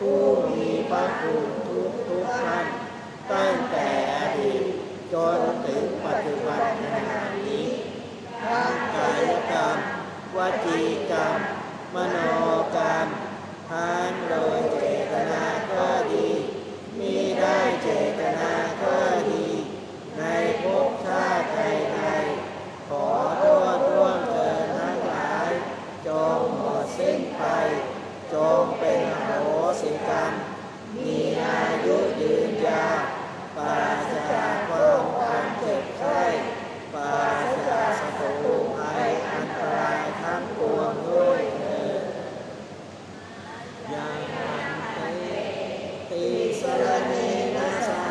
ผู้มีพระคุณทุกท่านตั้งแต่อดีตจนถึงปัจจุบันขณะนี้ทั้งกายกรรมวจีกรรมมโนกรรมทั้งโดยเจตนาก็ดีมิได้เจตนาก็ดีในภพชาติใดๆขอโทษร่วงเกินทั้งหลายจงหมดสิ้นไปจงเป็นอโหสิกรรมมีอายุยืนยาวปราศจากความเจ็บไข้ปราศจากศัตรูภัยอันตรายทั้งปวงด้วยเถิดยังติสรเนนะสา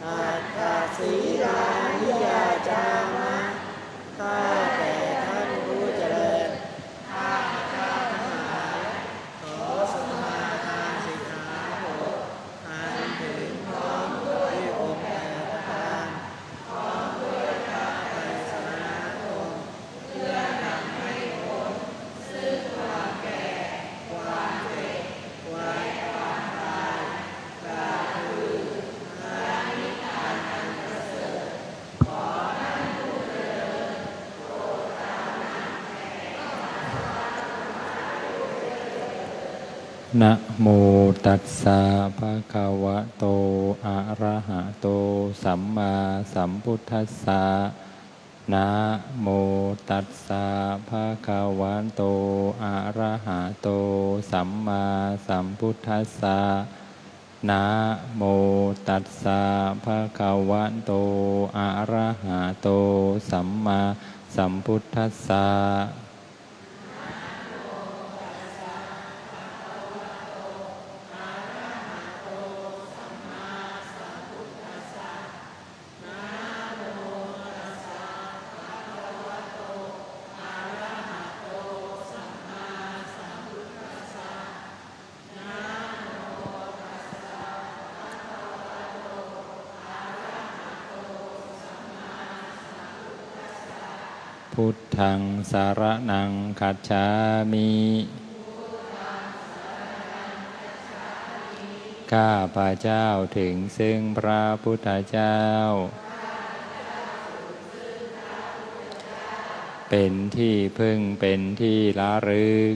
อัตถสีลานิยาจามะข้าแต่ท่านผู้เจริญข้าพเจ้าทั้งหลายขอสมาทานสิกขาบทอันถึงพร้อมด้วยองค์แต่ประการพร้อมด้วยพระไตรสรณคมเพื่อทำให้พ้นซึ่งความแก่ความเจ็บความตายกล่าวคือพระนิพพานอันประเสริฐขอท่านผู้เจริญโปรดตามนำแผ่นะโมตัสสะภะคะวะโตอะระหะโตสัมมาสัมพุทธัสสะนะโมตัสสะภะคะวะโตอะระหะโตสัมมาสัมพุทธัสสะนะโมตัสสะภะคะวะโตอะระหะโตสัมมาสัมพุทธัสสะพุทธังสารนังคัจฉามิข้าพระเจ้าถึงซึ่งพระพุทธเจ้าเป็นที่พึ่งเป็นที่ระลึก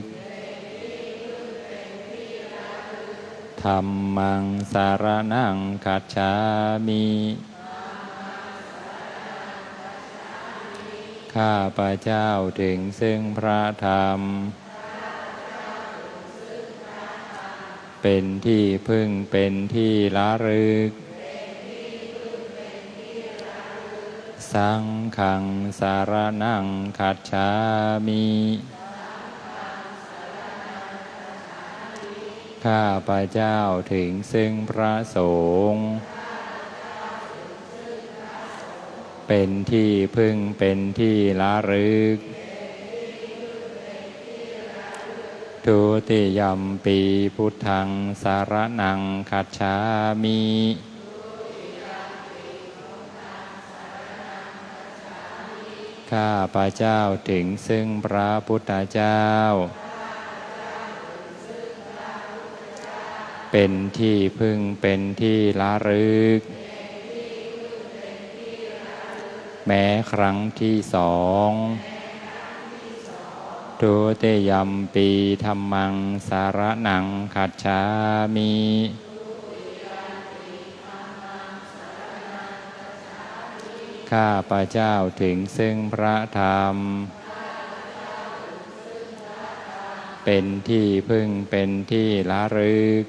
ธัมมังสารนังคัจฉามิข้าพระเจ้าถึงซึ่งพระธรรมเป็นที่พึ่งเป็นที่ระลึกสังฆังสารนังคัจฉามิข้าพระเจ้าถึงซึ่งพระสงฆ์เป็นที่พึ่งเป็นที่ระลึกทุติยัมปีพุทธังสารนังคัจฉามิข้าพระเจ้าถึงซึ่งพระพุทธเจ้าเป็นที่พึ่งเป็นที่ระลึกแม้ครั้งที่สองทุติยัมปีธัมมังสารนังคัจฉามิข้าพระเจ้าถึงซึ่งพระธรรมเป็นที่พึ่งเป็นที่ระลึก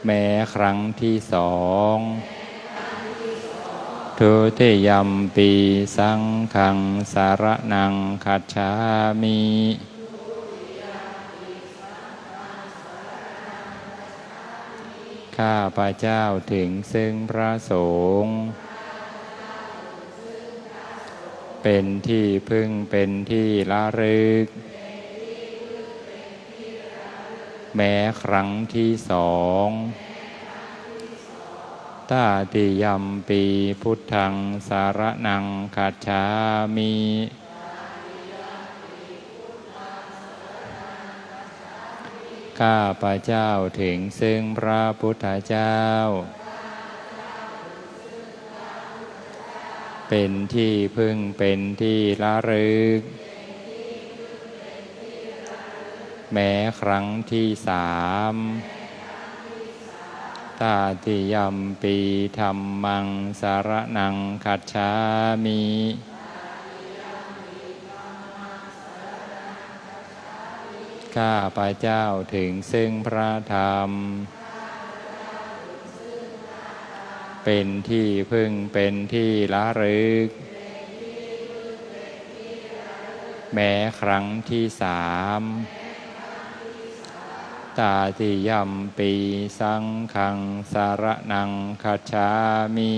แม้ครั้งที่สองทุติยัมปีสังฆังสารนังคัจฉามิข้าพระเจ้าถึงซึ่งพระสงฆ์เป็นที่พึ่งเป็นที่ระลึกแม้ครั้งที่สองตาติยัมปีพุทธังสารนังคัจฉามิ ข้าพเจ้าถึงซึ่งพระพุทธเจ้าเป็นที่พึ่งเป็นที่ระลึกแม้ครั้งที่3ตาติยัมปีธัมมังสรณังคัจฉามิข้าพเจ้าถึงซึ่งพระธรรมเป็นที่พึ่งเป็นที่ระลึกแม้ครั้งที่3ตาติยัมปีสังฆังสรณังคัจฉามิ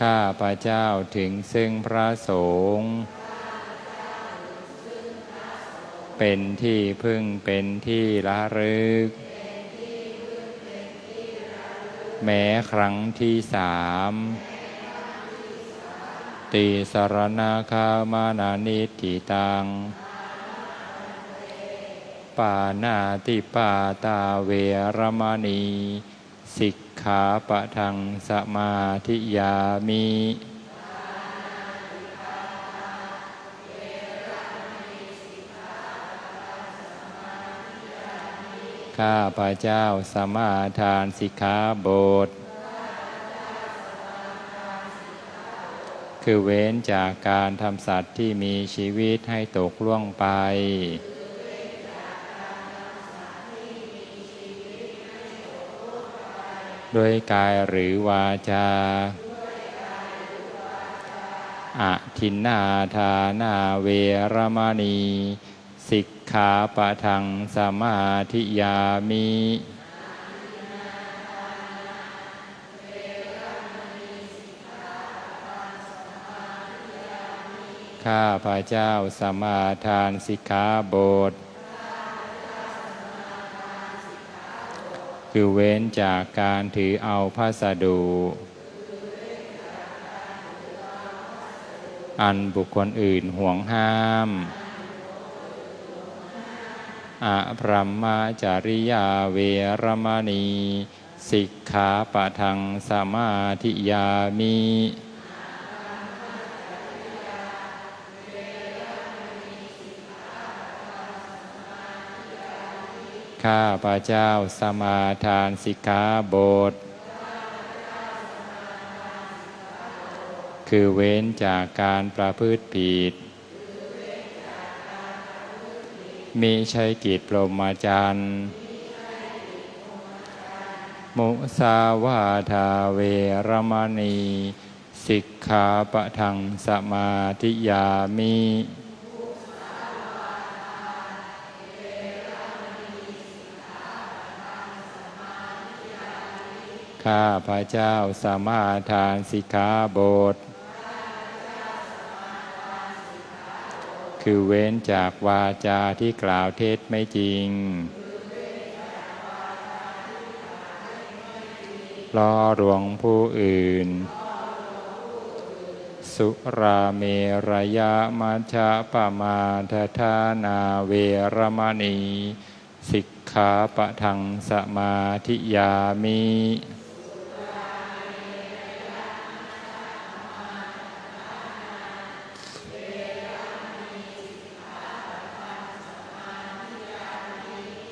ข้าพเจ้าถึงซึ่งพระสงฆ์เป็นที่พึ่งเป็นที่ระลึกแม้ครั้งที่3ติสรณคามานานิทิตังปานาติปาตาเวรมณีสิกขาปะทังสมาธิยามิข้าพเจ้าสมาทานสิกขาบทคือเว้นจากการทำสัตว์ที่มีชีวิตให้ตกล่วงไปด้วยกายหรือวาจาอทินนาทานาเวรมณีสิกขาปะทังสมาธิยามิข้าพเจ้าสมาทานสิกขาบทคือเว้นจากการถือเอาพัสดุอันบุคคลอื่นห่วงห้ามอพรหมจริยาเวรมณีสิกขาปะทังสมาธิยามิข้าพเจ้าสมาทานสิกขาบทคือเว้นจากการประพฤติผิดมิใช่กิจพรหมจรรย์มุสาวาทาเวรมณีสิกขาปะทังสมาธิยามิข้าพเจ้าสมาทานสิกขาบทคือเว้นจากวาจาที่กล่าวเท็จไม่จริงล้อลวงผู้อื่นสุราเมรยมัชฌะปมาทฐานาเวรมณีสิกขาปะทังสมาธิยามิ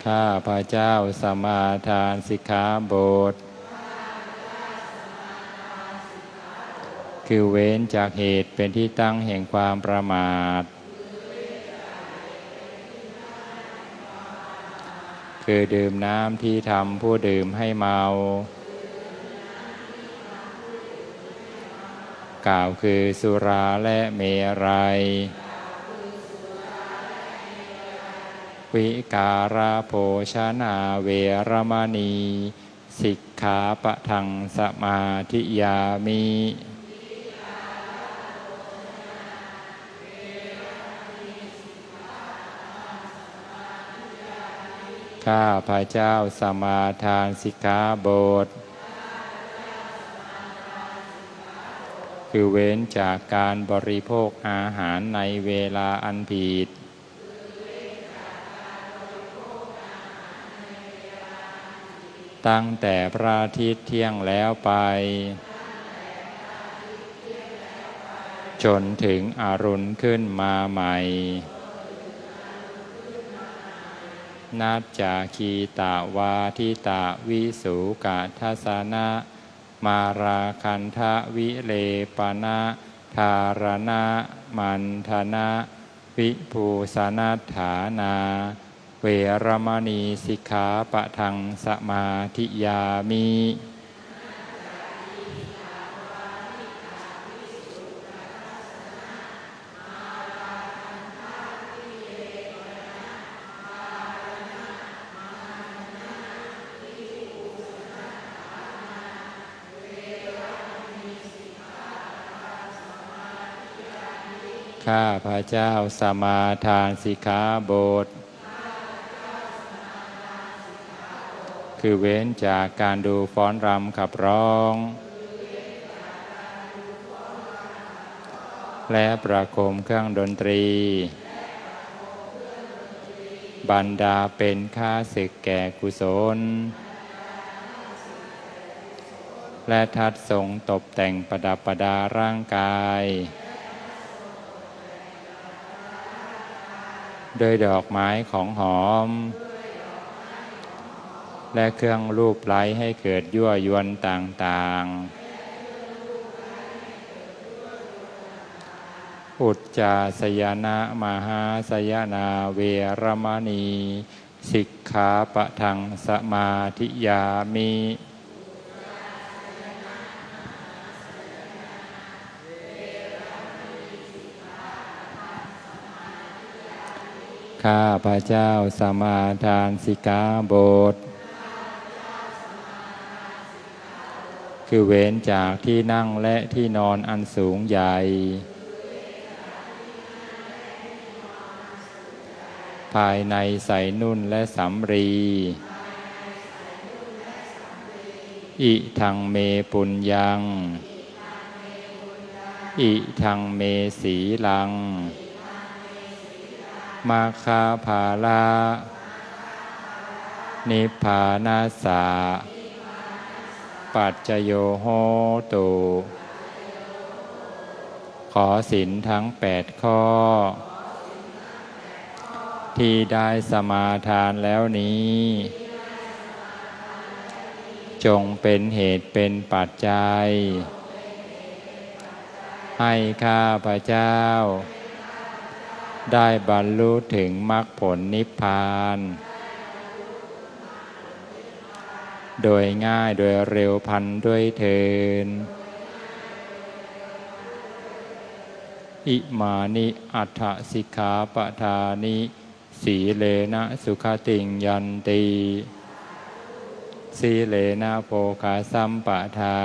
ข้าพเจ้าสมาทานสิกขาบทคือเว้นจากเหตุเป็นที่ตั้งแห่งความประมาทคือดื่มน้ำที่ทำผู้ดื่มให้เมากล่าวคือสุราและเมรัยวิการะโภชนาเวรมณีสิกขาปะทังสมาธิยามิข้าพเจ้าสมาทานสิกขาบท คือเว้นจากการบริโภคอาหารในเวลาอันผิดตั้งแต่พระอาทิตย์เที่ยงแล้วไปจนถึงอรุณขึ้นมาใหม่นับจากคีตาวาทิตาวิสุกทัสสนะมาราคันทะวิเลปนะธารณะมันธนะวิภูสนัฏฐานาเวรมณีสิกขาปะทังสมาธิยามิข้าพระเจ้าสมาทานสิกขาบทคือเว้นจากการดูฟ้อนรำขับร้องและประโคมเครื่องดนตรีบรรดาเป็นข้าศึกแก่กุศลและทัดทรงตกแต่งประดับประดาร่างกายโดยดอกไม้ของหอมและเครื่องรูปไล้ให้เกิดยั่วยวนต่างๆอุจจาสยนะมหาสยนาเวรมณีสิกขาปะทังสมาธิยามิข้าพระเจ้าสมาทานสิกขาบทคือเว้นจากที่นั่งและที่นอนอันสูงใหญ่ภายในใส่นุ่นและสำรีอิทังเมปุญญังอิทังเมสีลังมาคาภาลานิพพานาสาปัจจโยโหตุขอศีลทั้ง8ข้อที่ได้สมาทานแล้วนี้จงเป็นเหตุเป็นปัจจัยให้ข้าพระเจ้าได้บรรลุถึงมรรคผลนิพพานโดยง่ายโดยเร็วพลันด้วยเถิดอิมานิอัฏฐสิกขาปทานิสีเลนะสุขติงยันติสีเลนะโภคสัมปทา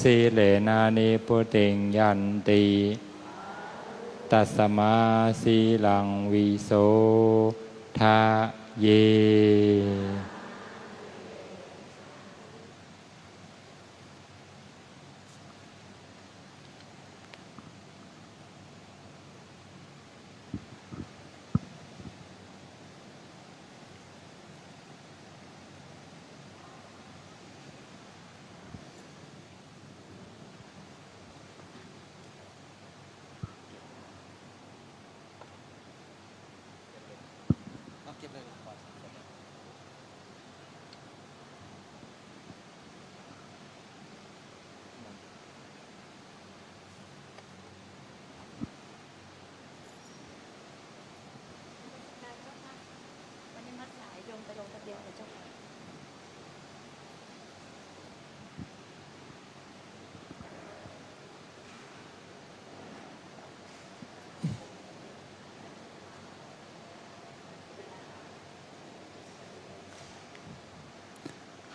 สีเลนะนิพุติงยันติตัสสมาสีลังวิโสทะเย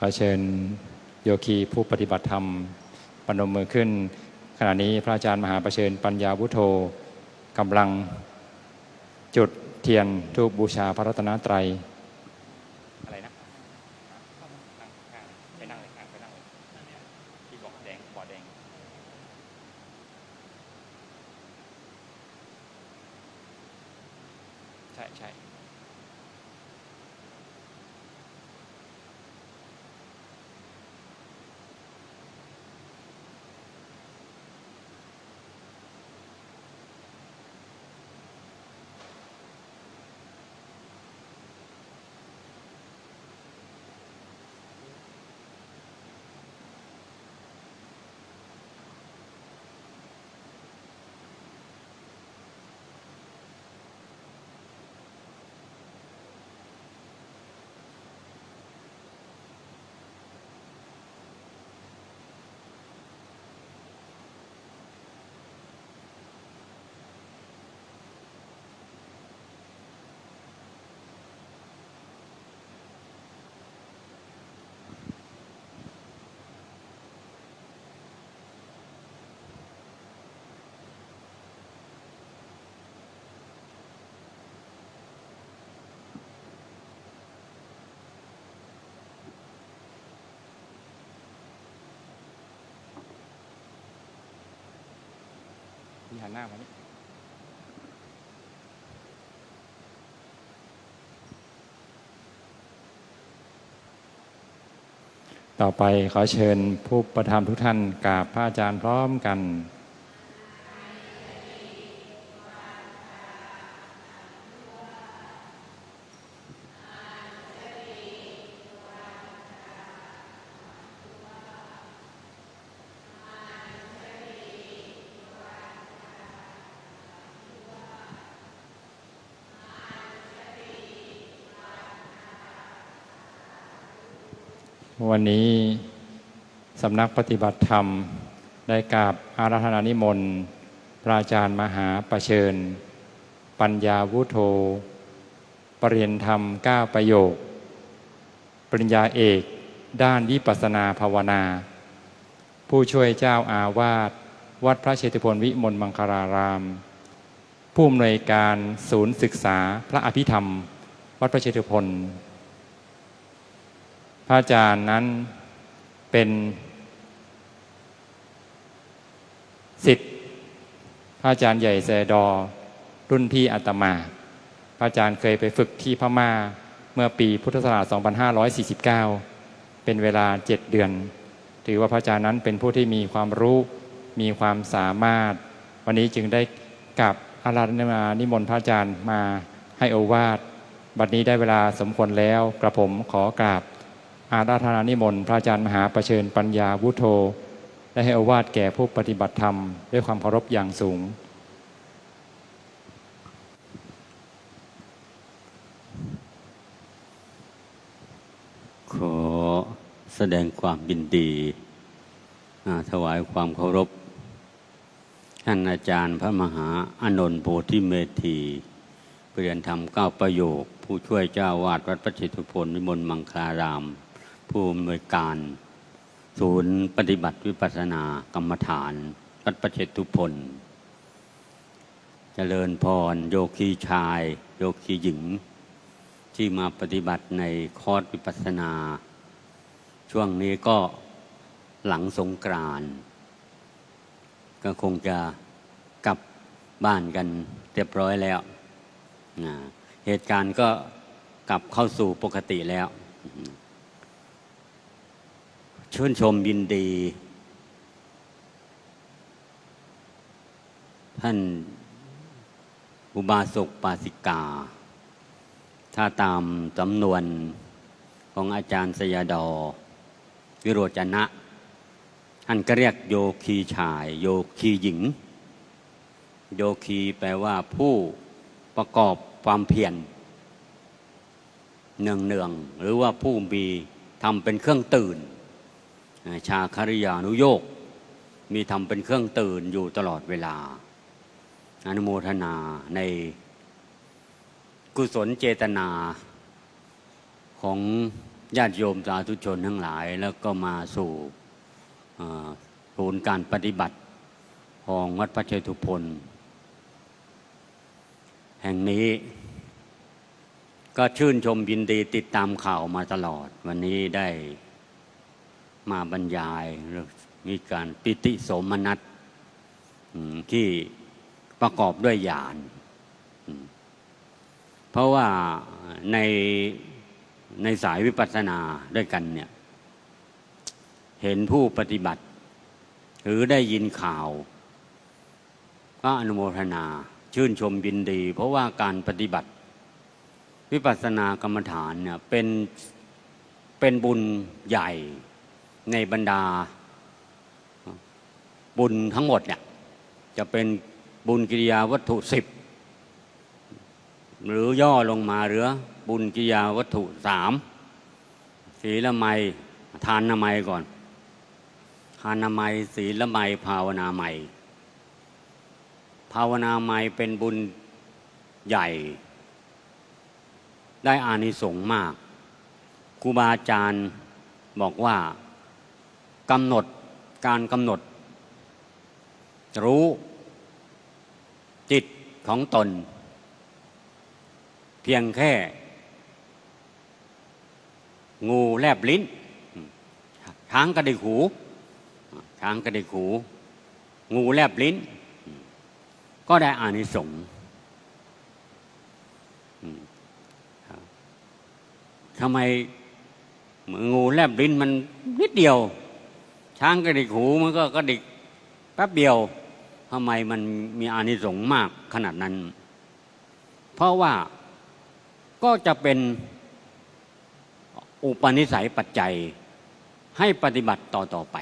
ขอเชิญโยคีผู้ปฏิบัติธรรมปนมมือขึ้นขณะนี้พระอาจารย์มหาประเชิญปัญญาวุโธกำลังจุดเทียนธูปบูชาพระรัตนตรัยอะไรนะไปนั่งเลยที่บอกแดงบอดแดง ใช่ใช่ พี่หันหน้ามานี่ต่อไปขอเชิญผู้ประธานทุกท่านกราบพระอาจารย์พร้อมกันวันนี้สำนักปฏิบัติธรรมได้กราบอาราธนานิมนต์พระอาจารย์มหาประเชิญปัญญาวุโธปริญญาธรรม9ประโยคปริญญาเอกด้านวิปัสสนาภาวนาผู้ช่วยเจ้าอาวาสวัดพระเชตุพนวิมลมังคลารามผู้อำนวยการศูนย์ศึกษาพระอภิธรรมวัดพระเชตุพนพระอาจารย์นั้นเป็นศิษย์พระอาจารย์ใหญ่แซดอรุ่นพี่อาตมาพระอาจารย์เคยไปฝึกที่พม่าเมื่อปีพุทธศักราช 2549 เป็นเวลา 7 เดือนถือว่าพระอาจารย์นั้นเป็นผู้ที่มีความรู้มีความสามารถวันนี้จึงได้กราบอาราธนานิมนต์พระอาจารย์มาให้โอวาทบัดนี้ได้เวลาสมควรแล้วกระผมขอกราบอาราธนานิมนต์พระอาจารย์มหาประเชิญปัญญาวุโธได้ให้โอวาทแก่ผู้ปฏิบัติธรรมด้วยความเคารพอย่างสูงขอแสดงความยินดีถวายความเคารพท่านอาจารย์พระมหาอานนท์โพธิเมธีปริญญาธรรม9ประโยคผู้ช่วยเจ้าวาดวัดพระเชตุพนวิมลมังคลารามผู้อำนวยการศูนย์ปฏิบัติวิปัสสนากรรมฐานวัดพระเชตุพนเจริญพรโยคีชายโยคีหญิงที่มาปฏิบัติในคอร์สวิปัสสนาช่วงนี้ก็หลังสงกรานต์ก็คงจะกลับบ้านกันเรียบร้อยแล้วเหตุการณ์ก็กลับเข้าสู่ปกติแล้วชื่นชมยินดีท่านอุบาสกปาสิกาถ้าตามสำนวนของอาจารย์สยดอวิโรจนะท่านก็เรียกโยคีชายโยคีหญิงโยคีแปลว่าผู้ประกอบความเพียรเนืองๆหรือว่าผู้มีทำเป็นเครื่องตื่นชาคริยานุโยคมีทำเป็นเครื่องตื่นอยู่ตลอดเวลาอนุโมทนาในกุศลเจตนาของญาติโยมสาธุชนทั้งหลายแล้วก็มาสู่ศูนย์การปฏิบัติของวัดพระเชตุพนแห่งนี้ก็ชื่นชมยินดีติดตามข่าวมาตลอดวันนี้ได้มาบรรยายมีการปิติโสมนัสที่ประกอบด้วยญาณพ เพราะว่าในในสายวิปัสสนาด้วยกันเนี่ยเห็นผู้ปฏิบัติหรือได้ยินข่าวก็อนุโมทนาชื่นชมยินดี เพราะว่าการปฏิบัติวิปัสสนากรรมฐานเนี่ยเป็นบุญใหญ่ในบรรดาบุญทั้งหมดเนี่ยจะเป็นบุญกิริยาวัตถุ10หรือย่อลงมาเหลือบุญกิริยาวัตถุ3ศีลไมยทานนามัยก่อนทานนามัยศีลไมยภาวนาไมยภาวนาไมยเป็นบุญใหญ่ได้อานิสงส์มากครูบาอาจารย์บอกว่ากำหนดรู้จิตของตนเพียงแค่งูแลบลิ้นช้างกระดิกหูงูแลบลิ้นก็ได้อานิสงส์ทำไมงูแลบลิ้นมันนิดเดียวช้างกระดิกหูมันก็กระดิกแป๊บเดียวทำไมมันมีอานิสงส์มากขนาดนั้นเพราะว่าก็จะเป็นอุปนิสัยปัจจัยให้ปฏิบัติต่อไป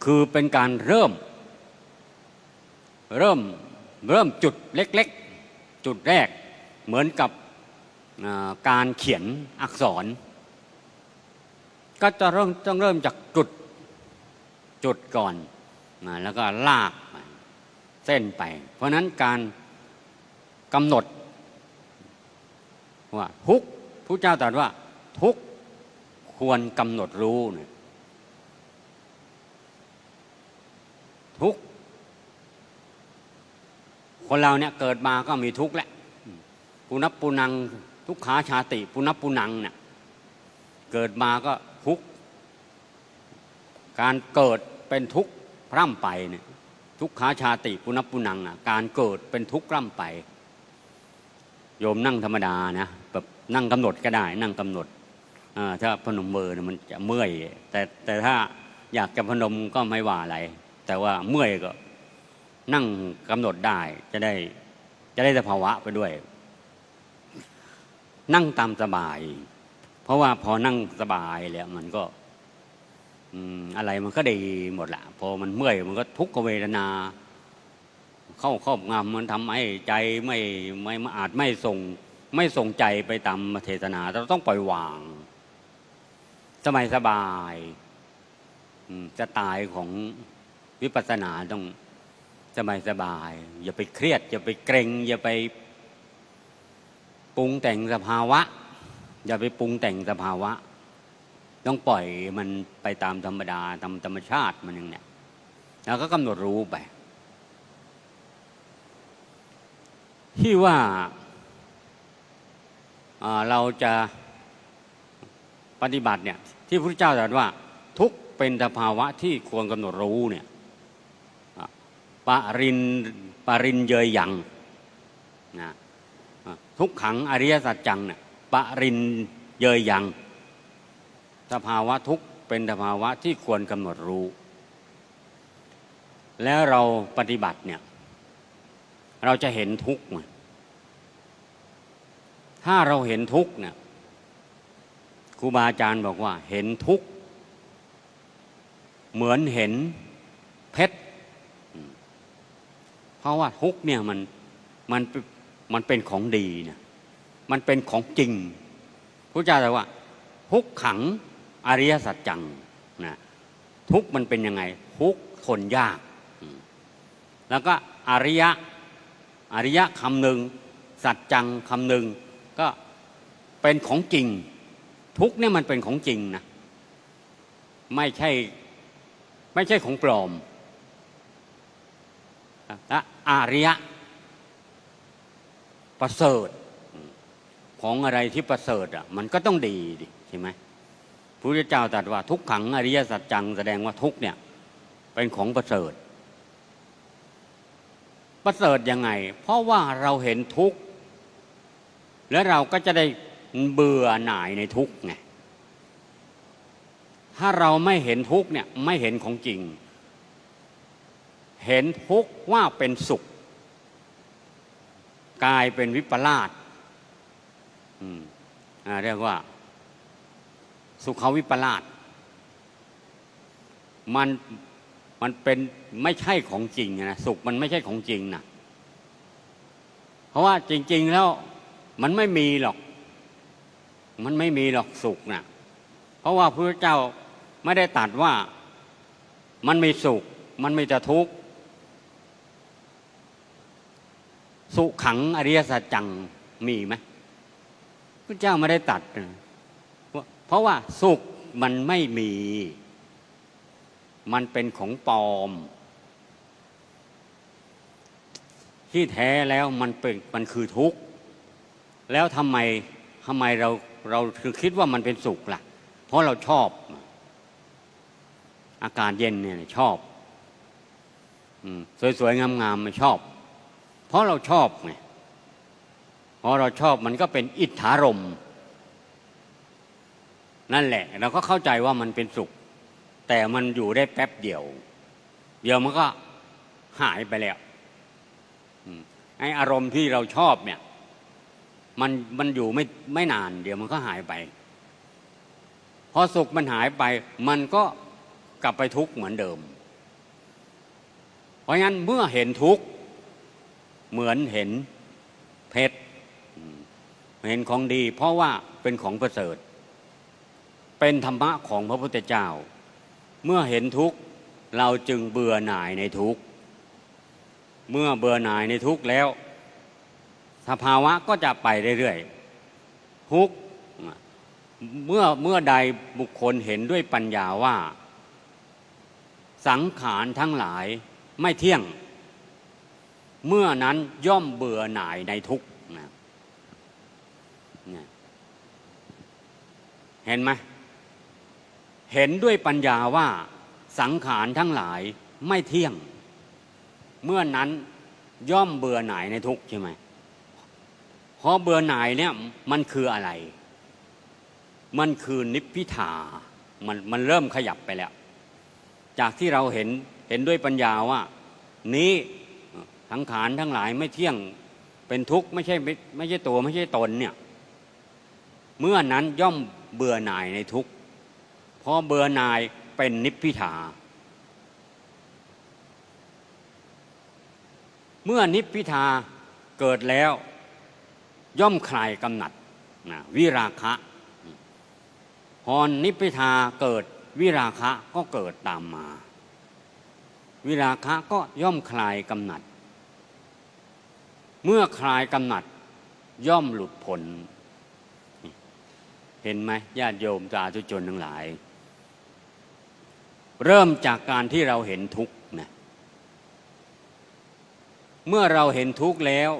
คือเป็นการเริ่มจุดเล็กๆจุดแรกเหมือนกับการเขียนอักษรก็จะต้องเริ่มจากจุดก่อนแล้วก็ลากเส้นไปเพราะนั้นการกำหนดว่าทุกข์พระเจ้าตรัสว่าทุกข์ควรกำหนดรู้เนี่ยทุกข์คนเราเนี่ยเกิดมาก็มีทุกข์แหละปุนับปุนังทุกขาชาติปุนับปุนังเนี่ยเกิดมาก็ทุกข์การเกิดเป็นทุกข์พร่ำไปเนี่ยทุกขาชาติปุนับปุนังการเกิดเป็นทุกข์พร่ำไปโยมนั่งธรรมดานะแบบนั่งกำหนดก็ได้นั่งกำหนดถ้าพนมมือเนี่ยมันจะเมื่อยแต่ถ้าอยากจะพนมก็ไม่ว่าอะไรแต่ว่าเมื่อยก็นั่งกำหนดได้จะได้สภาวะไปด้วยนั่งตามสบายเพราะว่าพอนั่งสบายแล้วมันก็อะไรมันก็ดีหมดละพอมันเมื่อยมันก็ทุกขเวทนาเข้าครอบงำมันทำให้ใจไม่อาจไม่ส่งใจไปตามเทศนาเราต้องปล่อยวางสบายจะตายของวิปัสสนาต้องสบายอย่าไปเครียดอย่าไปเกรงอย่าไปปรุงแต่งสภาวะอย่าไปปรุงแต่งสภาวะต้องปล่อยมันไปตามธรรมดาตามธรรมชาติมันอย่างเนี้ยแล้วก็กำหนดรู้ไปที่ว่าเราจะปฏิบัติเนี่ยที่พระพุทธเจ้าตรัสว่าทุกเป็นสภาวะที่ควรกำหนดรู้เนี่ยปรินเยยยังนะทุกขังอริยสัจจังเนี่ยปรินเยยยังสภาวะทุกเป็นสภาวะที่ควรกำหนดรู้แล้วเราปฏิบัติเนี่ยเราจะเห็นทุกข์มั้ยถ้าเราเห็นทุกข์เนี่ยครูบาอาจารย์บอกว่าเห็นทุกข์เหมือนเห็นเพชรเพราะว่าทุกข์เนี่ยมันเป็นของดีนะมันเป็นของจริงพระเจ้าตรัสว่าทุกขังอริยสัจจังนะทุกข์มันเป็นยังไงทุกข์ทนยากแล้วก็อริยะคำหนึ่งสัจจังคำหนึ่งก็เป็นของจริงทุกข์เนี่ยมันเป็นของจริงนะไม่ใช่ของปลอมและอริยะประเสริฐของอะไรที่ประเสริฐมันก็ต้องดีดิใช่ไหมพระพุทธเจ้าตรัสว่าทุกขังอริยสัจจังแสดงว่าทุกเนี่ยเป็นของประเสริฐยังไงเพราะว่าเราเห็นทุกข์ แล้วเราก็จะได้เบื่อหน่ายในทุกข์ไงถ้าเราไม่เห็นทุกข์เนี่ยไม่เห็นของจริงเห็นทุกข์ว่าเป็นสุขกลายเป็นวิปลาสเรียกว่าสุขวิปลาสมันเป็นไม่ใช่ของจริงนะสุขมันไม่ใช่ของจริงนะเพราะว่าจริงๆแล้วมันไม่มีหรอกสุขนะเพราะว่าพระเจ้าไม่ได้ตรัสว่ามันมีสุขมันมีแต่ทุกข์สุขขังอริยสัจจังมีไหมพระเจ้าไม่ได้ตรัสเพราะว่าสุขมันไม่มีมันเป็นของปลอมที่แท้แล้วมันคือทุกข์แล้วทำไมเราคือคิดว่ามันเป็นสุขล่ะเพราะเราชอบอากาศเย็นเนี่ยชอบสวยๆงามๆไม่ชอบเพราะเราชอบไงพอเราชอบมันก็เป็นอิทธารมณ์นั่นแหละเราก็เข้าใจว่ามันเป็นสุขแต่มันอยู่ได้แป๊บเดียวมันก็หายไปแล้วไอ้อารมณ์ที่เราชอบเนี่ยมันอยู่ไม่นานเดี๋ยวมันก็หายไปพอสุขมันหายไปมันก็กลับไปทุกข์เหมือนเดิมเพราะงั้นเมื่อเห็นทุกข์เหมือนเห็นเพชรเห็นของดีเพราะว่าเป็นของประเสริฐเป็นธรรมะของพระพุทธเจ้าเมื่อเห็นทุกข์เราจึงเบื่อหน่ายในทุกข์เมื่อเบื่อหน่ายในทุกข์แล้วสภาวะก็จะไปเรื่อยๆทุกข์เมื่อใดบุคคลเห็นด้วยปัญญาว่าสังขารทั้งหลายไม่เที่ยงเมื่อนั้นย่อมเบื่อหน่ายในทุกข์นะเห็นไหมเห็นด้วยปัญญาว่าสังขารทั้งหลายไม่เที่ยงเมื่อนั้นย่อมเบื่อหน่ายในทุกข์ใช่ไหมเพราะเบื่อหน่ายเนี่ยมันคืออะไรมันคือนิพพิทามันเริ่มขยับไปแล้วจากที่เราเห็นด้วยปัญญาว่านี้สังขารทั้งหลายไม่เที่ยงเป็นทุกข์ไม่ใช่ตัวไม่ใช่ตนเนี่ยเมื่อนั้นย่อมเบื่อหน่ายในทุกข์พอเบื่อหน่ายเป็นนิพพิทาเมื่อนิพพิทาเกิดแล้วย่อมคลายกำหนัดวิราคะพอนิพพิทาเกิดวิราคะก็เกิดตามมาวิราคะก็ย่อมคลายกำหนัดเมื่อคลายกำหนัดย่อมหลุดพ้นเห็นไหมญาติโยมสาธุชนทั้งหลายเริ่มจากการที่เราเห็นทุกข์นะเมื่อเราเห็นทุกข์แล้ว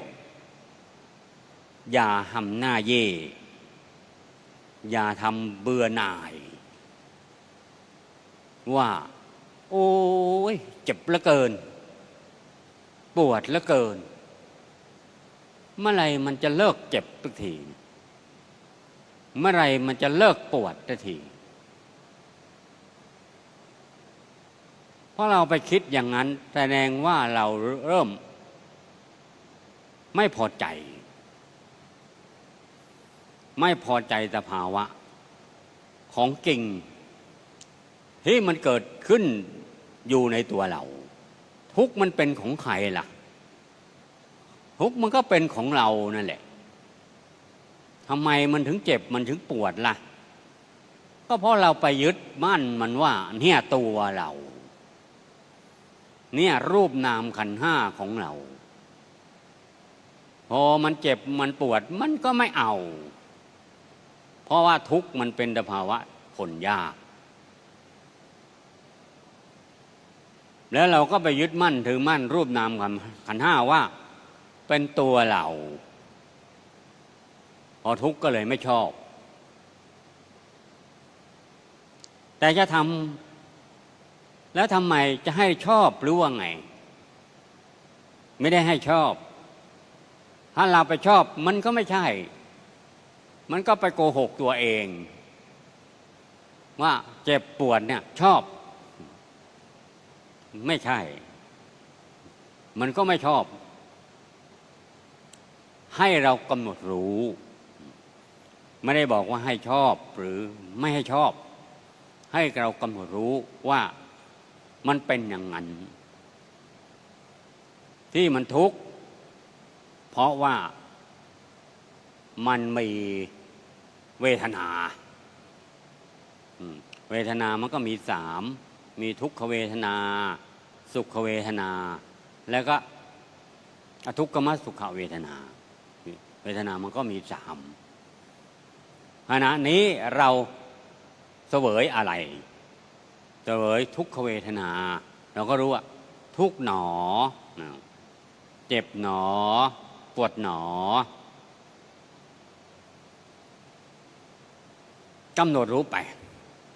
อย่าทำหน้าเย่อย่าทำเบื่อหน่ายว่าโอ้ยเจ็บเหลือเกินปวดเหลือเกินเมื่อไรมันจะเลิกเจ็บสักทีเมื่อไรมันจะเลิกปวดสักทีเพราะเราไปคิดอย่างนั้นแสดงว่าเราเริ่มไม่พอใจสภาวะของจริงที่มันเกิดขึ้นอยู่ในตัวเราทุกข์มันเป็นของใครล่ะทุกข์มันก็เป็นของเรานั่นแหละทำไมมันถึงเจ็บมันถึงปวดล่ะก็เพราะเราไปยึดมั่นมันว่าเนี่ยตัวเราเนี่ยรูปนามขันธ์ห้าของเราพอมันเจ็บมันปวดมันก็ไม่เอาเพราะว่าทุกข์มันเป็นสภาวะผลยากแล้วเราก็ไปยึดมั่นถือมั่นรูปนามขันธ์ห้าว่าเป็นตัวเราพอทุกข์ก็เลยไม่ชอบแต่จะทำแล้วทำไมจะให้ชอบหรือว่าไงไม่ได้ให้ชอบถ้าเราไปชอบมันก็ไม่ใช่ มันก็ไปโกหกตัวเองว่าเจ็บปวดเนี่ยชอบไม่ใช่มันก็ไม่ชอบให้เรากำหนดรู้ไม่ได้บอกว่าให้ชอบหรือไม่ให้ชอบให้เรากำหนดรู้ว่ามันเป็นอย่างนั้นที่มันทุกข์เพราะว่ามันมีเวทนาเวทนามันก็มี3มีทุกขเวทนาสุขเวทนาแล้วก็อทุกขมสุขเวทนาเวทนามันก็มี3ขณะนี้เราเสวยอะไรเสวยทุกขเวทนาเราก็รู้ว่าทุกข์หนอเจ็บหนอปวดหนอกำหนดรู้ไป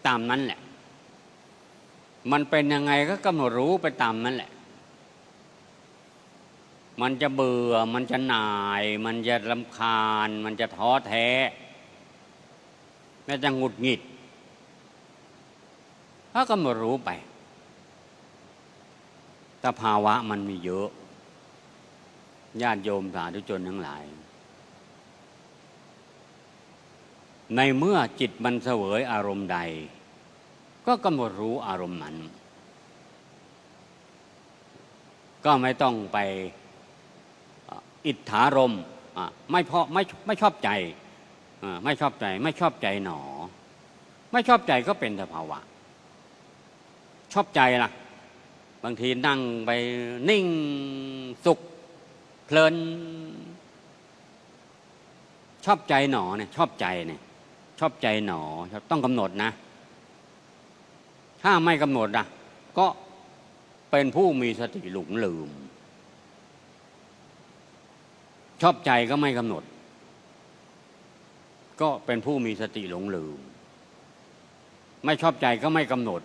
ตามนั้นแหละมันเป็นยังไงก็กำหนดรู้ไปตามนั้นแหละมันจะเบื่อมันจะหน่ายมันจะรำคาญมันจะท้อแท้แม้จะหงุดหงิดก็กำหนดรู้ไปแต่ภาวะมันมีเยอะญาติโยมสาธุชนทั้งหลายในเมื่อจิตมันเสวยอารมณ์ใดก็กำหนดรู้อารมณ์นั้นก็ไม่ต้องไปอิทธารมไม่ชอบใจไม่ชอบใจไม่ชอบใจหนอไม่ชอบใจก็เป็นสภาวะชอบใจล่ะบางทีนั่งไปนิ่งสุขเพลินชอบใจหนอเนี่ยชอบใจเนี่ยชอบใจหนอต้องกำหนดนะถ้าไม่กำหนดนะก็เป็นผู้มีสติหลงลืมชอบใจก็ไม่กำหนดก็เป็นผู้มีสติหลงลืมไม่ชอบใจก็ไม่กำหนด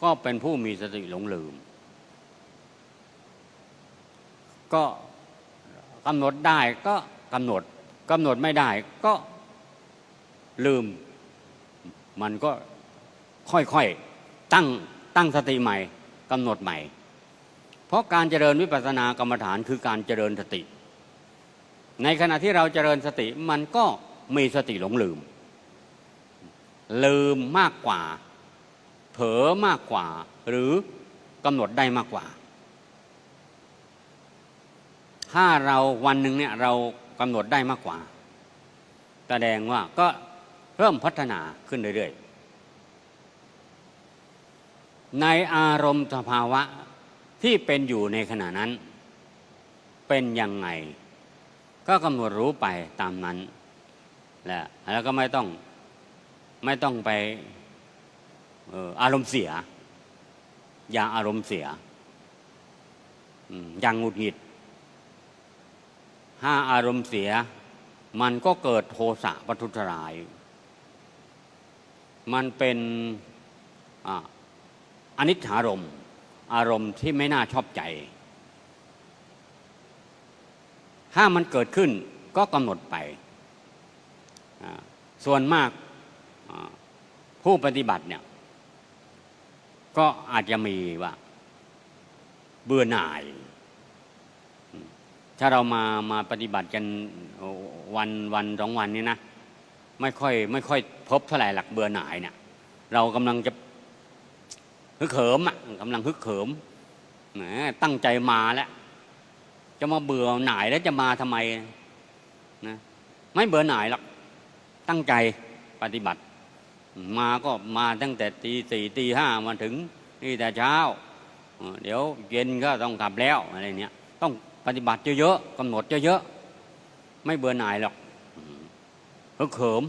ก็เป็นผู้มีสติหลงลืมก็กำหนดได้ก็กำหนดไม่ได้ก็ลืมมันก็ค่อยๆตั้งสติใหม่กำหนดใหม่เพราะการเจริญวิปัสสนากรรมฐานคือการเจริญสติในขณะที่เราเจริญสติมันก็มีสติหลงลืมมากกว่าเผลอมากกว่าหรือกำหนดได้มากกว่าถ้าเราวันหนึ่งเนี่ยเรากำหนดได้มากกว่าแสดงว่าก็เริ่มพัฒนาขึ้นเรื่อยๆในอารมณ์สภาวะที่เป็นอยู่ในขณะนั้นเป็นยังไงก็กำหนดรู้ไปตามนั้นแล้วก็ไม่ต้องไปอารมณ์เสียอย่าอารมณ์เสียอย่างหงุดหงิดถ้าอารมณ์เสียมันก็เกิดโทสะประทุษร้ายมันเป็นอนิจจารมณ์อารมณ์ที่ไม่น่าชอบใจถ้ามันเกิดขึ้นก็กำหนดไปส่วนมากผู้ปฏิบัติเนี่ยก็อาจจะมีว่าเบื่อหน่ายถ้าเรามาปฏิบัติกันวันสองวันนี้นะไม่ค่อยพบเท่าไหร่หลักเบื่อหน่ายเนี่ยเรากำลังจะฮึกเหิมกำลังฮึกเหิมตั้งใจมาแล้วจะมาเบื่อหน่ายแล้วจะมาทำไมนะไม่เบื่อหน่ายหรอกตั้งใจปฏิบัติมาก็มาตั้งแต่ตี 4 ตี 5มาถึงนี่แต่เช้าเดี๋ยวเย็นก็ต้องกลับแล้วอะไรเนี้ยต้องปฏิบัติเยอะๆกำหนดเยอะๆไม่เบื่อหน่ายหรอกฮึกเหิม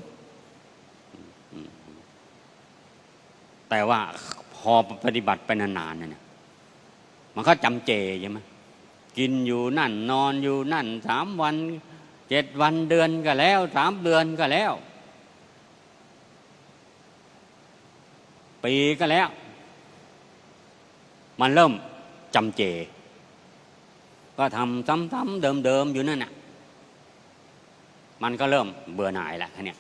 แต่ว่าพอปฏิบัติไปนานๆเนี่ยมันก็จำเจใช่ไหมกินอยู่นั่นนอนอยู่นั่น3 วัน 7 วันเดือนก็แล้ว3 เดือนก็แล้วปีก็แล้วมันเริ่มจำเจก็ทำซ้ำๆเดิมๆอยู่นั่นน่ะ มันก็เริ่มเบื่อหน่ายแล้วเนี่ย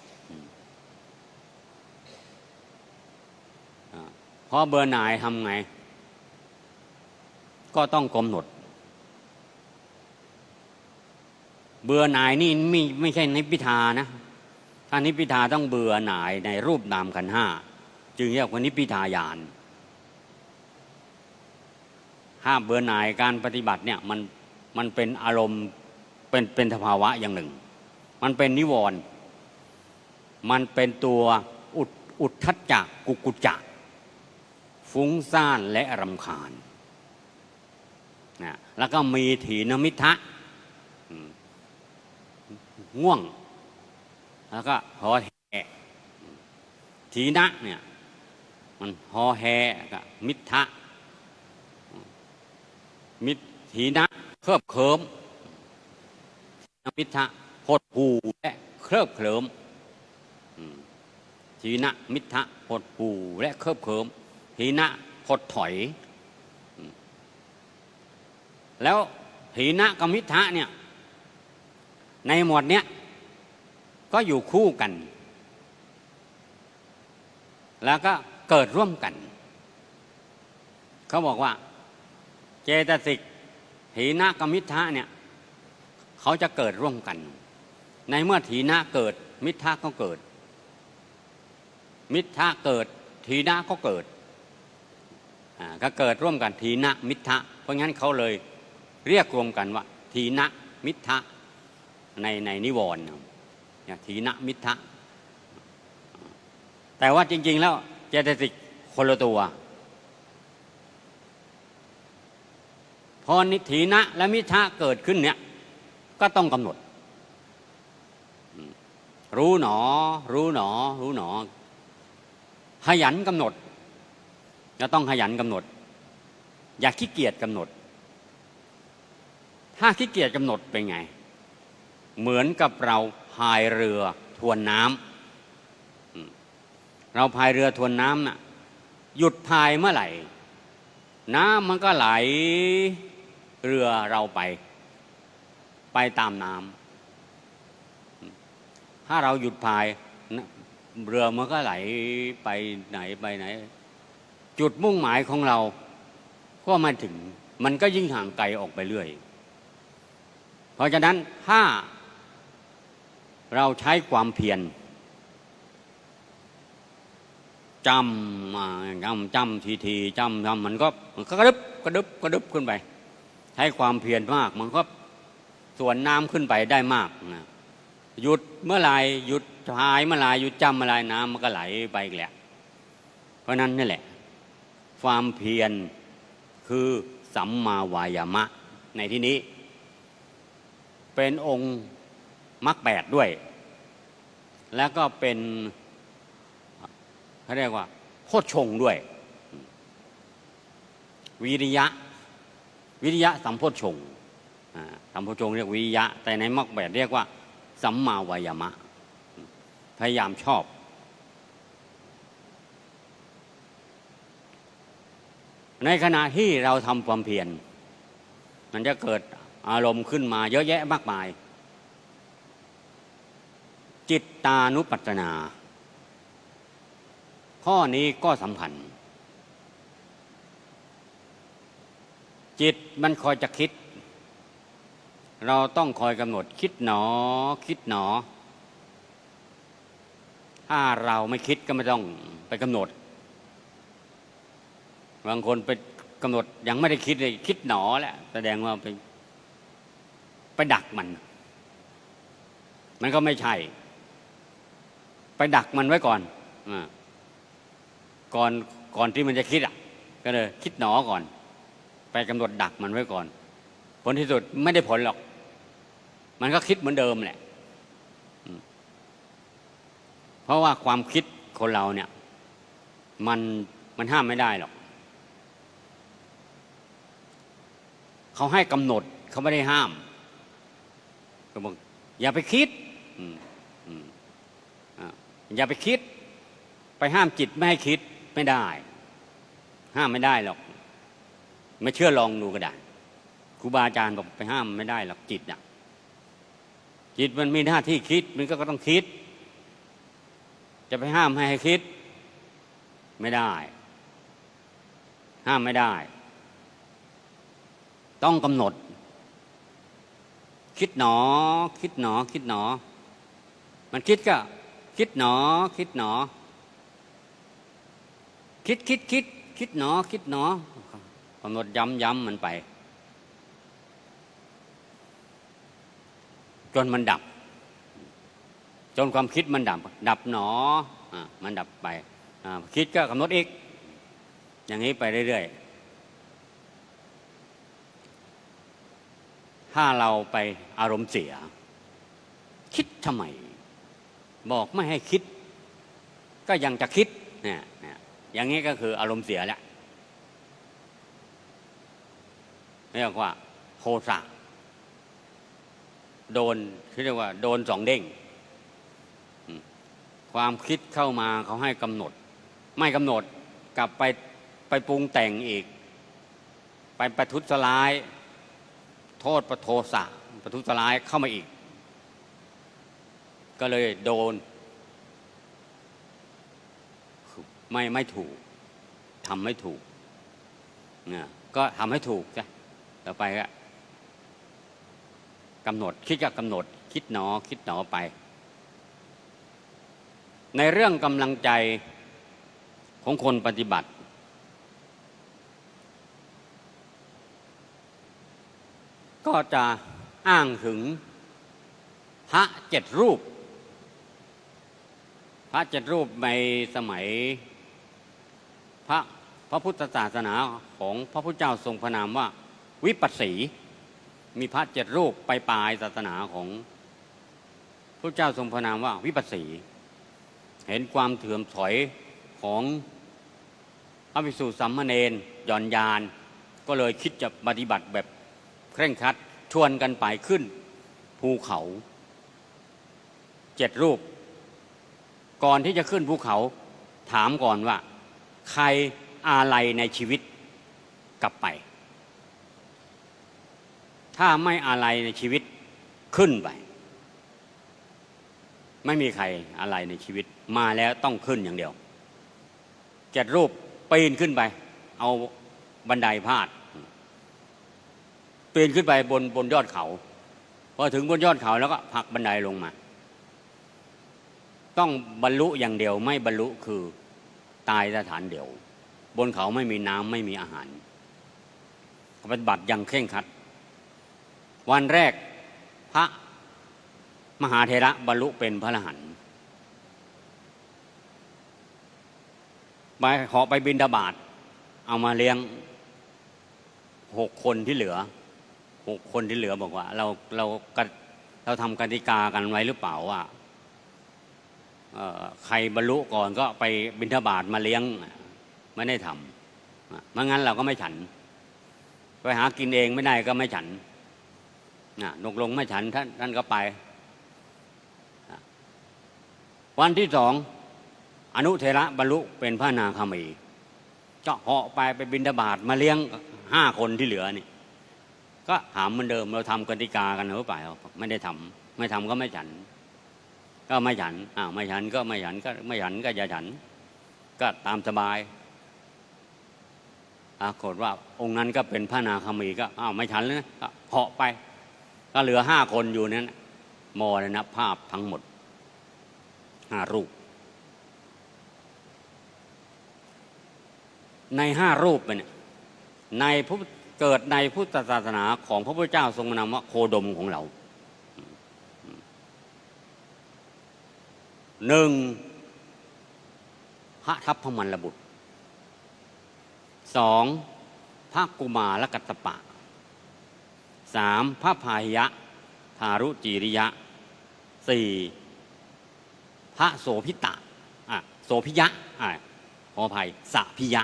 พอเบื่อหน่ายทำไงก็ต้องกำหนดเบื่อหน่ายนี่ไม่ใช่นิพพิทานะถ้านิพพิทาต้องเบื่อหน่ายในรูปนามขันธ์ห้าจึงเรียกว่านิพพิทายานห้ามเบื่อหน่ายการปฏิบัติเนี่ยมันเป็นอารมณ์เป็นสภาวะอย่างหนึ่งมันเป็นนิวรณ์มันเป็นตัวอุทธัจจะกุกุจจะฟุ้งซ่านและรำคาญนะแล้วก็มีถีนมิทะง่วงแล้วก็หอแหถีนะเนี่ยมันหอแหกับมิทะถีนะเคลิบเคลิ้มมิทะหดหู่และเคลิบเคลิ้มถีนะมิทะหดหู่และเคลิบเคลิ้มถีนะหดถอยแล้วถีนะกับมิทะเนี่ยในหมวดเนี้ยก็อยู่คู่กันแล้วก็เกิดร่วมกันเขาบอกว่าเจตสิกถีนะกับมิทะเนี่ยเขาจะเกิดร่วมกันในเมื่อถีนะเกิดมิทะก็เกิดมิทะเกิดถีนะก็เกิดก็เกิดร่วมกันถีนะมิทะเพราะงั้นเขาเลยเรียกรวมกันว่าถีนะมิทะในนิวรณ์เนี่ยถีนะมิทะแต่ว่าจริงๆแล้วเจตสิกคนละตัวพอนิถีนะและมิทะเกิดขึ้นเนี่ยก็ต้องกำหนดรู้หนอรู้หนอรู้หนอขยันกำหนดจะต้องขยันกำหนดอย่าขี้เกียจกำหนดถ้าขี้เกียจกำหนดเป็นไงเหมือนกับเราพายเรือทวนน้ำเราพายเรือทวนน้ำน่ะหยุดพายเมื่อไหร่น้ำมันก็ไหลเรือเราไปตามน้ำถ้าเราหยุดพายเรือมันก็ไหลไปไหนจุดมุ่งหมายของเราก็มาถึงมันก็ยิ่งห่างไกลออกไปเรื่อยเพราะฉะนั้นถ้าเราใช้ความเพียรจำทีจำมันก็กระดึบขึ้นไปใช้ความเพียรมากมันก็ส่วนน้ำขึ้นไปได้มากนะหยุดเมื่อไรหยุดพายเมื่อไรหยุดจำเมื่อไรน้ำมันก็ไหลไปอีกแหละเพราะนั้นนี่แหละความเพียรคือสัมมาวายามะในที่นี้เป็นองค์มรรค8ด้วยแล้วก็เป็นเขาเรียกว่าโพชฌงค์ด้วยวิริยะสัมโพชฌงค์สัมโพชฌงค์เรียกวิริยะแต่ในมรรค8เรียกว่าสัมมาวายามะพยายามชอบในขณะที่เราทำความเพียรมันจะเกิดอารมณ์ขึ้นมาเยอะแยะมากมายจิตตานุปัสสนาข้อนี้ก็สำคัญจิตมันคอยจะคิดเราต้องคอยกำหนดคิดหนอถ้าเราไม่คิดก็ไม่ต้องไปกำหนดบางคนไปกำหนดยังไม่ได้คิดเลยคิดหนอแล้วแสดงว่าไปดักมันก็ไม่ใช่ไปดักมันไว้ก่อนที่มันจะคิดก็เลยคิดหนอก่อนไปกำหนดดักมันไว้ก่อนผลที่สุดไม่ได้ผลหรอกมันก็คิดเหมือนเดิมแหละเพราะว่าความคิดคนเราเนี่ยมันห้ามไม่ได้หรอกเขาให้กำหนดเขาไม่ได้ห้ามก็บอกอย่าไปคิดอย่าไปคิดไปห้ามจิตไม่ให้คิดไม่ได้ห้ามไม่ได้หรอกไม่เชื่อลองดูก็ได้ครูบาอาจารย์บอกไปห้ามไม่ได้หรอกจิต จิตมันมีหน้าที่คิดมันก็ต้องคิดจะไปห้ามให้คิดไม่ได้ห้ามไม่ได้ต้องกำหนดคิดหนอคิดหนอคิดหนอมันคิดก็คิดหนอคิดหนอคิดหนอคิดหนอกำหนดย้ำมันไปจนมันดับจนความคิดมันดับหนอมันดับไปคิดก็กำหนดอีกอย่างนี้ไปเรื่อยๆถ้าเราไปอารมณ์เสียคิดทำไมบอกไม่ให้คิดก็ยังจะคิดเนี่ยอย่างนี้ก็คืออารมณ์เสียแล้วเรียกว่าโทสะโดนเรียกว่าโดนสองเด้งความคิดเข้ามาเขาให้กำหนดไม่กำหนดกลับไปปรุงแต่งอีกไปประทุษร้ายโทษประโทสะประทุษร้ายเข้ามาอีกก็เลยโดนไม่ถูกทำไม่ถูกเนี่ยก็ทำให้ถูกจ้ะต่อไปก็กำหนดคิดก็กำหนดคิดหนอคิดหนอไปในเรื่องกำลังใจของคนปฏิบัติก็จะอ้างถึงพระ7 รูปพระ7 รูปในสมัยพระพุทธศาสนาของพระพุทธเจ้าทรงพระนามว่าวิปัสสีมีพระ7 รูปปลายศาสนาของพระเจ้าทรงพระนามว่าวิปัสสีเห็นความเถื่อมถอยของพระภิกษุสามเณรหย่อนยานก็เลยคิดจะปฏิบัติแบบเคร่งครัดชวนกันไปขึ้นภูเขา7 รูปก่อนที่จะขึ้นภูเขาถามก่อนว่าใครอะไรในชีวิตกลับไปถ้าไม่อะไรในชีวิตขึ้นไปไม่มีใครอะไรในชีวิตมาแล้วต้องขึ้นอย่างเดียว7 รูปปีนขึ้นไปเอาบันไดพาดปีนขึ้นไปบนยอดเขาพอถึงบนยอดเขาแล้วก็ผลักบันไดลงมาต้องบรรลุอย่างเดียวไม่บรรลุคือตายสถานเดียวบนเขาไม่มีน้ำไม่มีอาหารปฏิบัติอย่างเคร่งครัดวันแรกพระมหาเถระบรรลุเป็นพระอรหันต์ขอไปบิณฑบาตเอามาเลี้ยง6 คนที่เหลือ6 คนที่เหลือบอกว่าเราทำกติกากันไว้หรือเปล่าว่าใครบรรลุก่อนก็ไปบิณฑบาตมาเลี้ยงไม่ได้ทำไม่งั้นเราก็ไม่ฉันไปหากินเองไม่ได้ก็ไม่ฉันนกลงไม่ฉันท่านก็ไปวันที่2อนุเถระบรรลุเป็นพระอนาคามีก็เหาะไปบิณฑบาตมาเลี้ยง5 คนที่เหลือนี่ก็ถามเหมือนเดิมเราทำกติกากันหรือเปล่าไม่ได้ทำไม่ทำก็ไม่ฉันก็ไม่ฉันไม่ฉันก็ไม่ฉันก็ไม่ฉันก็อย่าฉันก็ตามสบายปรากฏว่าองค์นั้นก็เป็นพระอนาคามีก็ไม่ฉันเลยนะก็เหาะไปก็เหลือ5 คนอยู่นั้นมรณภาพทั้งหมด5 รูปใน5 รูปเนี่ยเกิดในพุทธศาสนาของพระพุทธเจ้าทรงนามว่าโคดมของเรา1พระทัพพมันลบุตร2พระกุมารกัตตปะ3พระพาหิยะทารุจีริยะ4พระโสพิตะโสพิยะขออภัยสะพิยะ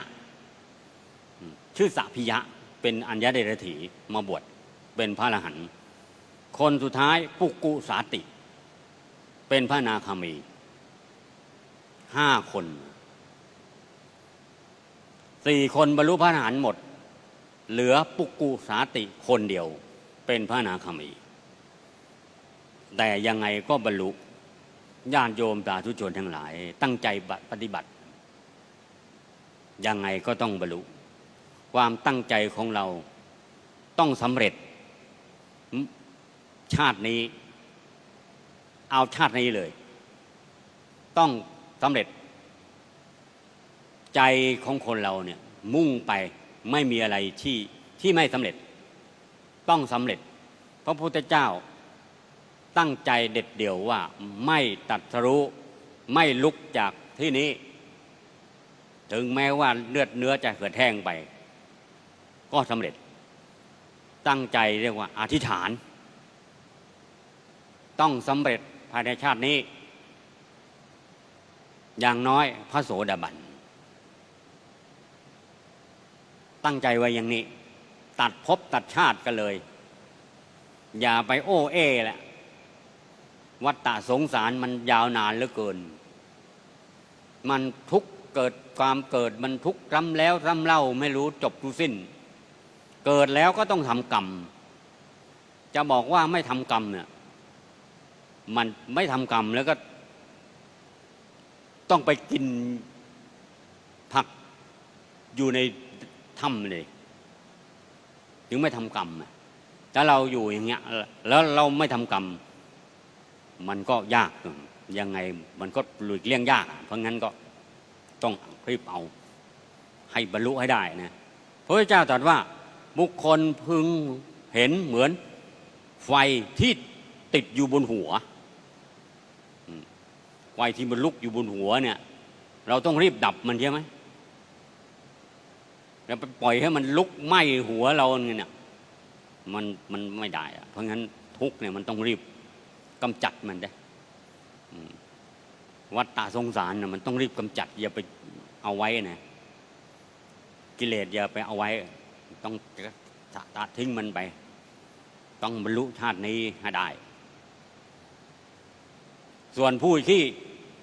ชื่อสะพิยะเป็นอัญญเดรถีมาบวชเป็นพระอรหันต์คนสุดท้ายปุกกุสาติเป็นพระอนาคามี5 คน4 คนบรรลุพระอรหันต์หมดเหลือปุกกุสาติคนเดียวเป็นพระอนาคามี แต่ยังไงก็บรรลุญาติโยมสาธุชนทั้งหลายตั้งใจปฏิบัติยังไงก็ต้องบรรลุความตั้งใจของเราต้องสำเร็จชาตินี้เอาชาตินี้เลยต้องสำเร็จใจของคนเราเนี่ยมุ่งไปไม่มีอะไรที่ไม่สำเร็จต้องสำเร็จพระพุทธเจ้าตั้งใจเด็ดเดี่ยวว่าไม่ตรัสรู้ไม่ลุกจากที่นี้ถึงแม้ว่าเลือดเนื้อจะเหือดแห้งไปก็สำเร็จตั้งใจเรียกว่าอธิษฐานต้องสำเร็จภายในชาตินี้อย่างน้อยพระโสดาบันตั้งใจไว้อย่างนี้ตัดภพตัดชาติกันเลยอย่าไปโอ้เอแหละวัฏฏะสงสารมันยาวนานเหลือเกินมันทุกข์เกิดความเกิดมันทุกข์ซ้ำแล้วซ้ำเล่าไม่รู้จบรู้สิ้นเกิดแล้วก็ต้องทำกรรมจะบอกว่าไม่ทำกรรมเนี่ยมันไม่ทำกรรมแล้วก็ต้องไปกินผักอยู่ในถ้ำเลยถึงไม่ทำกรรมถ้าเราอยู่อย่างเงี้ยแล้วเราไม่ทำกรรมมันก็ยากยังไงมันก็หลุดเลี่ยงยากเพราะงั้นก็ต้องรีบเอาให้บรรลุให้ได้นะพระพุทธเจ้าตรัสว่าบุคคลพึงเห็นเหมือนไฟที่ติดอยู่บนหัวไฟที่มันลุกอยู่บนหัวเนี่ยเราต้องรีบดับมันใช่ไหมแล้วไปปล่อยให้มันลุกไหม้หัวเราเนี่ยมันไม่ได้อะเพราะงั้นทุกเนี่ยมันต้องรีบกำจัดมันได้วัฏฏะสงสารน่ะมันต้องรีบกำจัดอย่าไปเอาไว้นะกิเลสอย่าไปเอาไว้ต้องตัดทิ้งมันไปต้องบรรลุชาตินี้ให้ได้ส่วนผู้ที่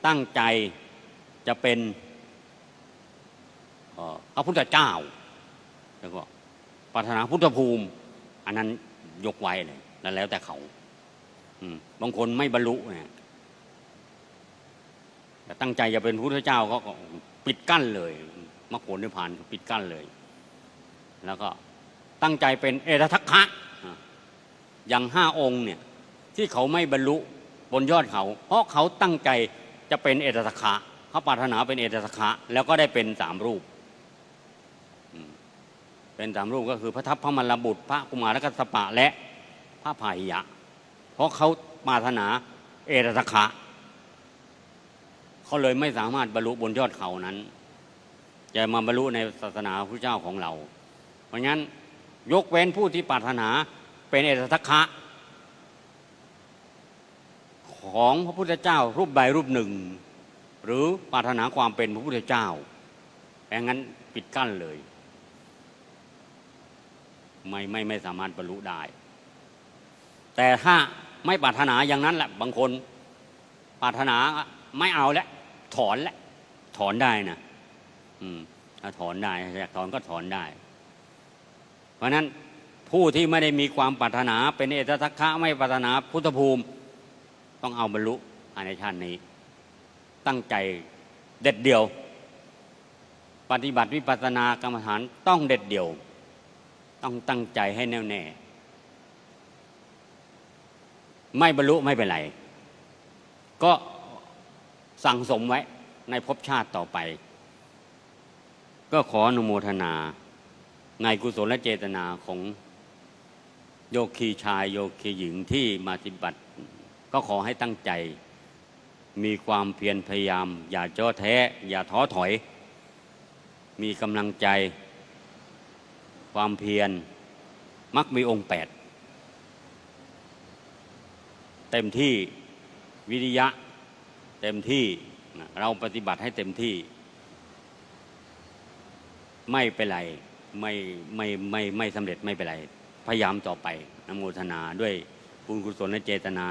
ตั้งใจจะเป็นพระพุทธเจ้าแล้วก็ปรารถนาพุทธภูมิอันนั้นยกไว้เลยแล้วแต่เขาบางคนไม่บรรลุเนี่ยแต่ตั้งใจจะเป็นพุทธเจ้าก็ปิดกั้นเลยมรรคผลนิพพานปิดกั้นเลยแล้วก็ตั้งใจเป็นเอตทัคคะอย่าง5 องค์เนี่ยที่เขาไม่บรรลุบนยอดเขาเพราะเขาตั้งใจจะเป็นเอตทัคคะเขาปรารถนาเป็นเอตทัคคะแล้วก็ได้เป็น3 รูปเป็น3 รูปก็คือพระทัพพระมลบุตรพระกุมารกัสสปะและพระพาหิยะเพราะเขาปรารถนาเอตทัคคะเขาเลยไม่สามารถบรรลุบนยอดเขานั้นจะมาบรรลุในศาสนาพระเจ้าของเราเพราะงั้นยกเว้นผู้ที่ปรารถนาเป็นเอตทัคคะของพระพุทธเจ้ารูปใดรูปหนึ่งหรือปรารถนาความเป็นพระพุทธเจ้าอย่างนั้นปิดกั้นเลยไม่สามารถบรรลุได้แต่ถ้าไม่ปรารถนาอย่างนั้นแหละบางคนปรารถนาไม่เอาแล้วถอนแล้วถอนได้นะถ้าถอนได้อยากถอนก็ถอนได้เพราะนั้นผู้ที่ไม่ได้มีความปรารถนาเป็นเอตทัคคะไม่ปรารถนาพุทธภูมิต้องเอาบรรลุภายในชาตินี้ตั้งใจเด็ดเดี่ยวปฏิบัติวิปัสสนากรรมฐานต้องเด็ดเดี่ยวต้องตั้งใจให้แน่วแน่ไม่บรรลุไม่เป็นไรก็สั่งสมไว้ในภพชาติต่อไปก็ขออนุโมทนาในกุศลและเจตนาของโยคีชายโยคีหญิงที่มาปฏิบัติก็ขอให้ตั้งใจมีความเพียรพยายามอย่าท้อแท้อย่าท้อถอยมีกำลังใจความเพียรมักมีองค์8เต็มที่วิริยะเต็มที่เราปฏิบัติให้เต็มที่ไม่เป็นไรไม่สำเร็จไม่เป็นไรพยายามต่อไปอนุโมทนาด้วยบุญกุศลและเจตนา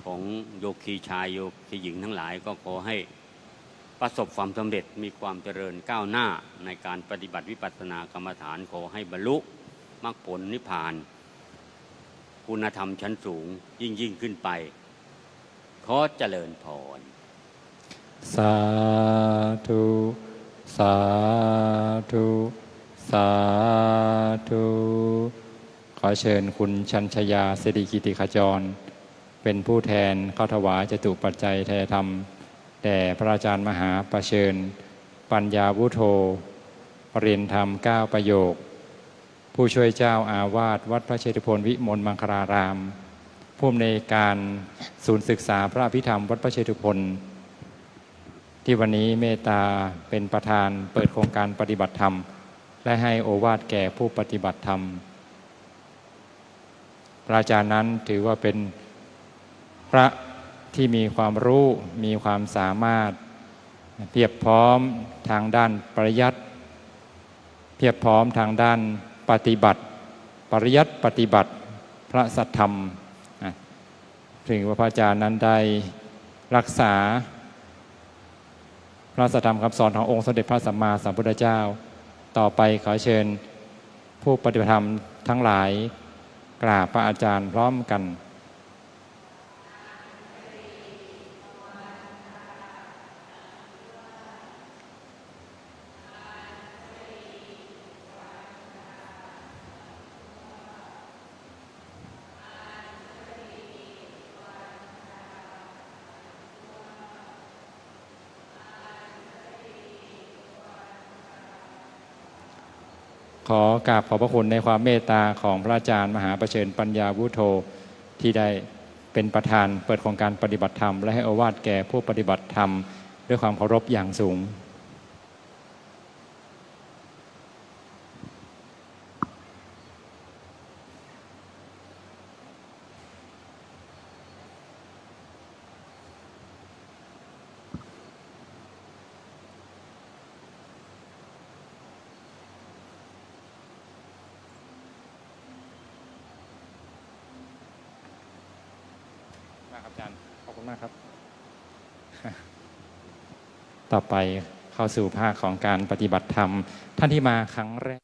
ของโยคีชายโยคีหญิงทั้งหลายก็ขอให้ประสบความสำเร็จมีความเจริญก้าวหน้าในการปฏิบัติวิปัสสนากรรมฐานขอให้บรรลุมรรคผลนิพพานคุณธรรมชั้นสูงยิ่งขึ้นไป ขอเจริญพร สาธุ สาธุ สาธุ ขอเชิญคุณชัญชยาสิริกิติขจร เป็นผู้แทนเข้าถวายจตุปัจจัยแทยธรรมแด่พระอาจารย์มหาประเชิญปัญญาวุโธปริยนธรรม9ประโยค ผู้ช่วยเจ้าอาวาสวัดพระเชตุพนวิมลมังคลาราม ผู้อำนวยการศูนย์ศึกษาพระอภิธรรมวัดพระเชตุพนที่วันนี้เมตตาเป็นประธานเปิดโครงการปฏิบัติธรรมและให้โอวาทแก่ผู้ปฏิบัติธรรมพระอาจารย์นั้นถือว่าเป็นพระที่มีความรู้มีความสามารถเพียบพร้อมทางด้านปริยัติเพียบพร้อมทางด้านปฏิบัติปริยัติปฏิบัติพระสัทธรรมถึงว่าพระอาจารย์นั้นได้รักษาพระสัทธรรมคำสอนขององค์สมเด็จพระสัมมาสัมพุทธเจ้าต่อไปขอเชิญผู้ปฏิบัติธรรมทั้งหลายกราบพระอาจารย์พร้อมกันขอกราบขอบพระคุณในความเมตตาของพระอาจารย์มหาประเชิญปัญญาวุโธที่ได้เป็นประธานเปิดโครงการปฏิบัติธรรมและให้โอวาทแก่ผู้ปฏิบัติธรรมด้วยความเคารพอย่างสูงมากครับอาจารย์ขอบคุณมากครับ ต่อไปเข้าสู่ภาคของการปฏิบัติธรรมท่านที่มาครั้งแรก